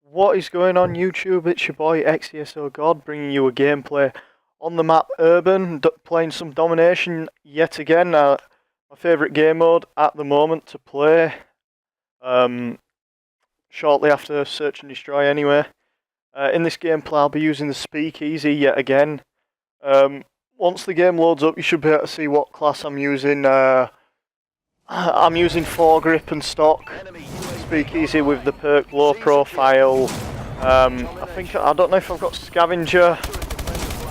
What is going on YouTube? It's your boy XESOGod bringing you a gameplay on the map Urban, playing some Domination yet again. My favourite game mode at the moment to play. Shortly after Search and Destroy anyway. In this gameplay I'll be using the Speakeasy yet again. Once the game loads up you should be able to see what class I'm using. I'm using foregrip and stock. Speakeasy with the perk low profile. I don't know if I've got scavenger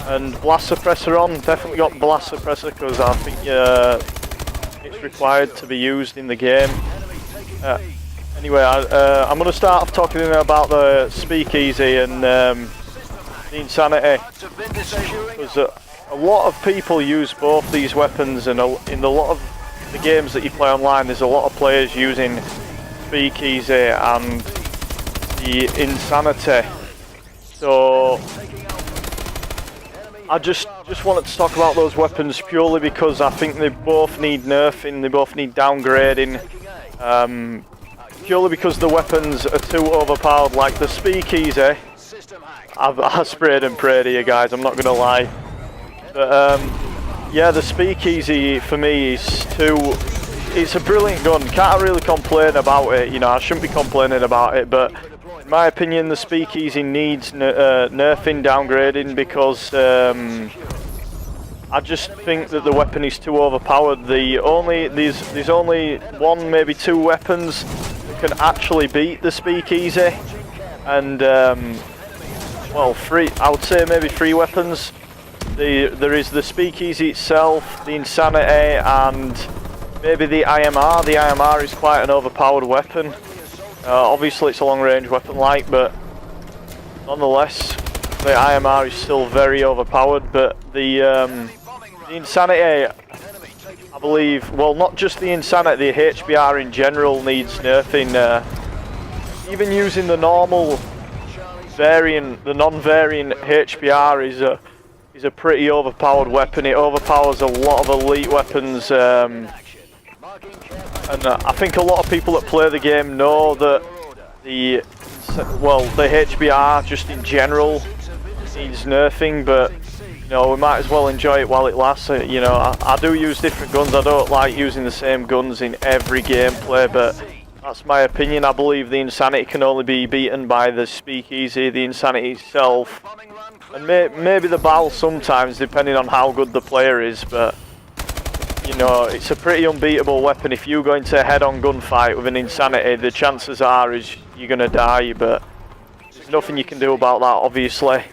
and blast suppressor on. Definitely got blast suppressor because I think it's required to be used in the game. Anyway, I'm going to start off talking about the Speakeasy and the Insanity, because a lot of people use both these weapons, and in a lot of the games that you play online there's a lot of players using Speakeasy and the Insanity. So I just wanted to talk about those weapons purely because I think they both need nerfing, they both need downgrading, purely because the weapons are too overpowered. Like the Speakeasy, I sprayed and prayed here guys, I'm not gonna lie, but yeah, the Speakeasy for me is it's a brilliant gun. Can't really complain about it, you know, I shouldn't be complaining about it, but in my opinion the Speakeasy needs nerfing, downgrading, because I just think that the weapon is too overpowered. There's only one, maybe two weapons that can actually beat the Speakeasy, and well, I would say maybe three weapons. There is the Speakeasy itself, the Insanity, and maybe the IMR. The IMR is quite an overpowered weapon. Obviously it's a long range weapon but nonetheless the IMR is still very overpowered. But the Insanity, I believe, well, not just the Insanity, the HBR in general needs nerfing. Even using the normal variant, the non-variant HBR is a pretty overpowered weapon. It overpowers a lot of elite weapons, and I think a lot of people that play the game know that the HBR just in general needs nerfing, but you know, we might as well enjoy it while it lasts. You know, I do use different guns. I don't like using the same guns in every gameplay, but that's my opinion. I believe the Insanity can only be beaten by the Speakeasy, the Insanity itself, and maybe the Battle sometimes, depending on how good the player is. But you know, it's a pretty unbeatable weapon. If you go into a head-on gunfight with an Insanity, the chances are is you're gonna die, but there's nothing you can do about that, obviously.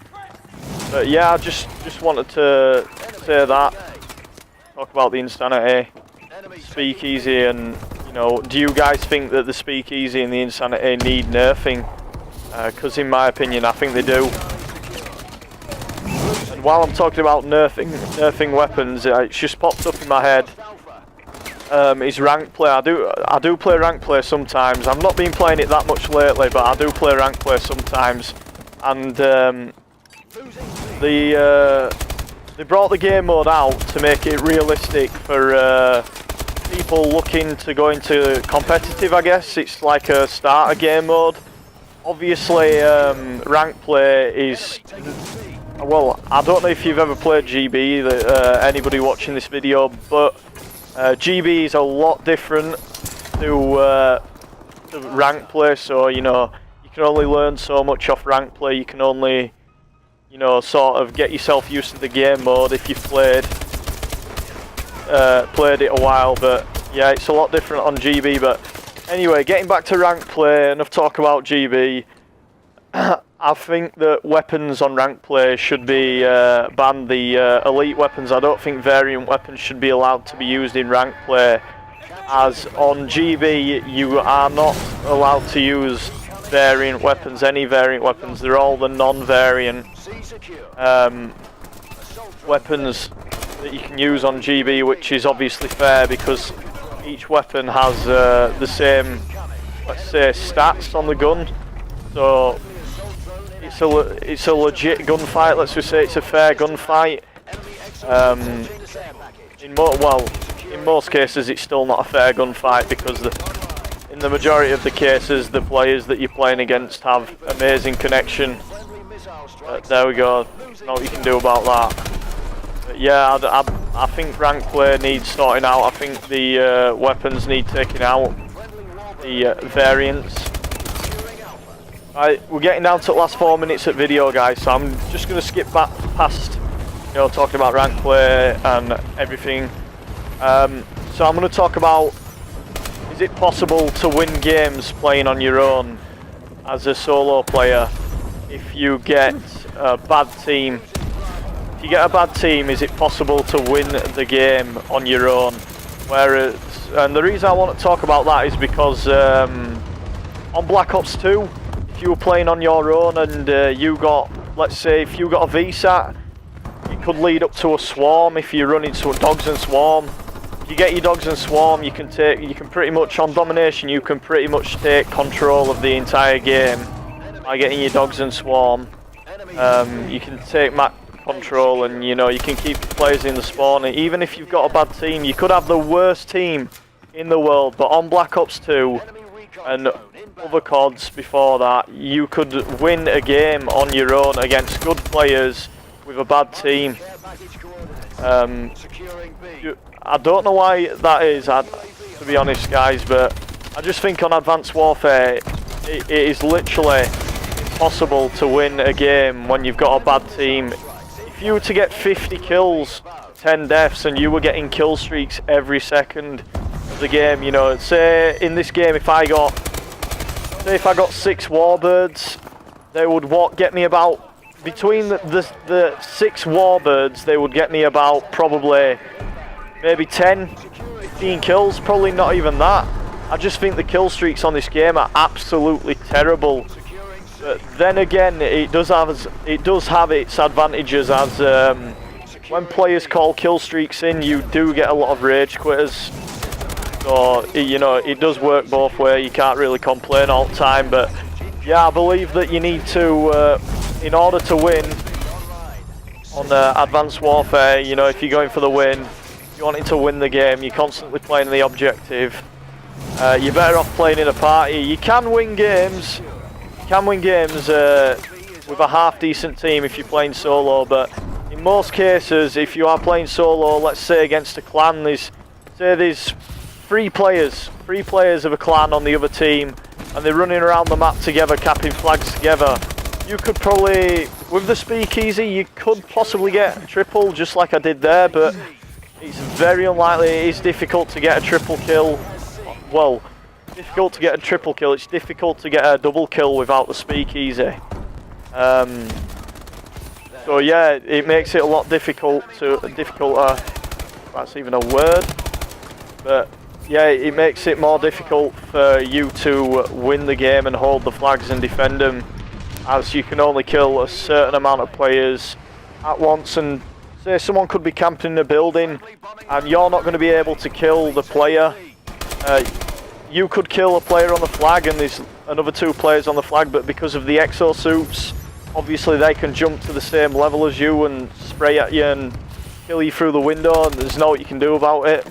But yeah, I just wanted to say that, talk about the Insanity, Speakeasy, and you know, do you guys think that the Speakeasy and the Insanity need nerfing? Because in my opinion, I think they do. And while I'm talking about nerfing weapons, it's just popped up in my head. Is rank play. I do play rank play sometimes. I've not been playing it that much lately, but I do play rank play sometimes. And they brought the game mode out to make it realistic for people looking to go into competitive, I guess. It's like a starter game mode. Obviously, rank play is, well, I don't know if you've ever played GB, anybody watching this video, but GB is a lot different to rank play. So you know, you can only learn so much off rank play. You can only, you know, sort of get yourself used to the game mode if you've played it a while. But yeah, it's a lot different on GB. But anyway, getting back to rank play, enough talk about GB. I think that weapons on rank play should be banned. The elite weapons, I don't think variant weapons should be allowed to be used in rank play, as on GB you are not allowed to use variant weapons, any variant weapons. They're all the non-variant weapons that you can use on GB, which is obviously fair because each weapon has the same, let's say, stats on the gun. So it's a legit gunfight. Let's just say it's a fair gunfight. In most cases, it's still not a fair gunfight because in in the majority of the cases, the players that you're playing against have amazing connection. There we go, not what you can do about that. But yeah, I think rank play needs sorting out. I think the weapons need taking out, the variants. Right, we're getting down to the last 4 minutes of video, guys, so I'm just going to skip back past, you know, talking about rank play and everything. So I'm going to talk about, is it possible to win games playing on your own as a solo player if you get a bad team? If you get a bad team, is it possible to win the game on your own? Whereas, and the reason I want to talk about that is because on Black Ops 2, if you were playing on your own and you got, let's say, if you got a VSAT, it could lead up to a swarm if you run into dogs and swarm. If you get your dogs and swarm, you can pretty much, on Domination, you can pretty much take control of the entire game by getting your dogs and swarm. You can take map control, and you know, you can keep players in the spawn. Even if you've got a bad team, you could have the worst team in the world, but on Black Ops 2 and other CODs before that, you could win a game on your own against good players with a bad team. I don't know why that is, to be honest, guys, but I just think on Advanced Warfare it is literally impossible to win a game when you've got a bad team. If you were to get 50 kills, 10 deaths, and you were getting kill streaks every second of the game, you know, say in this game if I got 6 warbirds, they would get me about, between the 6 warbirds, they would get me about probably maybe 10, 15 kills, probably not even that. I just think the kill streaks on this game are absolutely terrible. But then again, it does have its advantages, as when players call kill streaks in, you do get a lot of rage quitters. So, you know, it does work both ways. You can't really complain all the time. But yeah, I believe that you need to, in order to win on Advanced Warfare, you know, if you're going for the win, you're wanting to win the game, you're constantly playing the objective, you're better off playing in a party. You can win games. With a half decent team if you're playing solo, but in most cases, if you are playing solo, let's say against a clan, there's 3 players of a clan on the other team, and they're running around the map together, capping flags together. You could probably, with the Speakeasy, you could possibly get a triple, just like I did there, but it's very unlikely. It is difficult to get a triple kill. Well, difficult to get a triple kill. It's difficult to get a double kill without the Speakeasy. So yeah, it makes it a lot difficult. That's even a word. But yeah, it makes it more difficult for you to win the game and hold the flags and defend them, as you can only kill a certain amount of players at once. And say someone could be camping in a building, and you're not going to be able to kill the player. You could kill a player on the flag and there's another 2 players on the flag, but because of the exosuits, obviously they can jump to the same level as you and spray at you and kill you through the window, and there's no what you can do about it.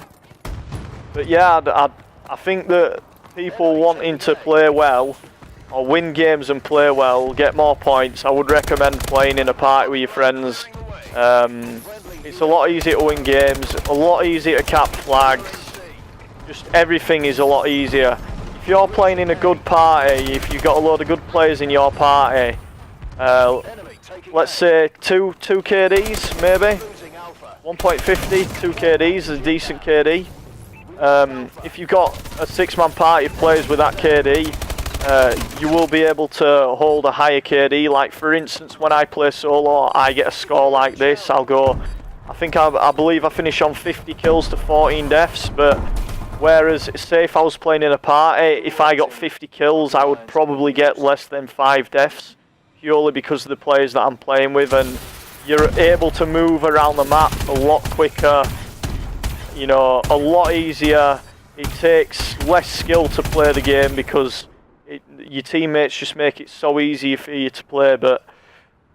But yeah, I think that people wanting to play well, or win games and play well, get more points, I would recommend playing in a party with your friends. It's a lot easier to win games, a lot easier to cap flags. Just everything is a lot easier. If you're playing in a good party, if you've got a load of good players in your party, let's say 2 KDs maybe, 1.50, 2 KDs is a decent KD. If you've got a 6-man party of players with that KD, you will be able to hold a higher KD. Like for instance, when I play solo, I get a score like this. I'll go, I believe I finish on 50 kills to 14 deaths, but whereas, say if I was playing in a party, if I got 50 kills, I would probably get less than 5 deaths, purely because of the players that I'm playing with, and you're able to move around the map a lot quicker, you know, a lot easier. It takes less skill to play the game because your teammates just make it so easy for you to play. But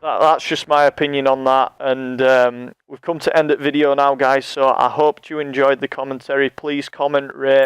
that's just my opinion on that, and we've come to end the video now, guys, so I hope you enjoyed the commentary. Please comment, rate,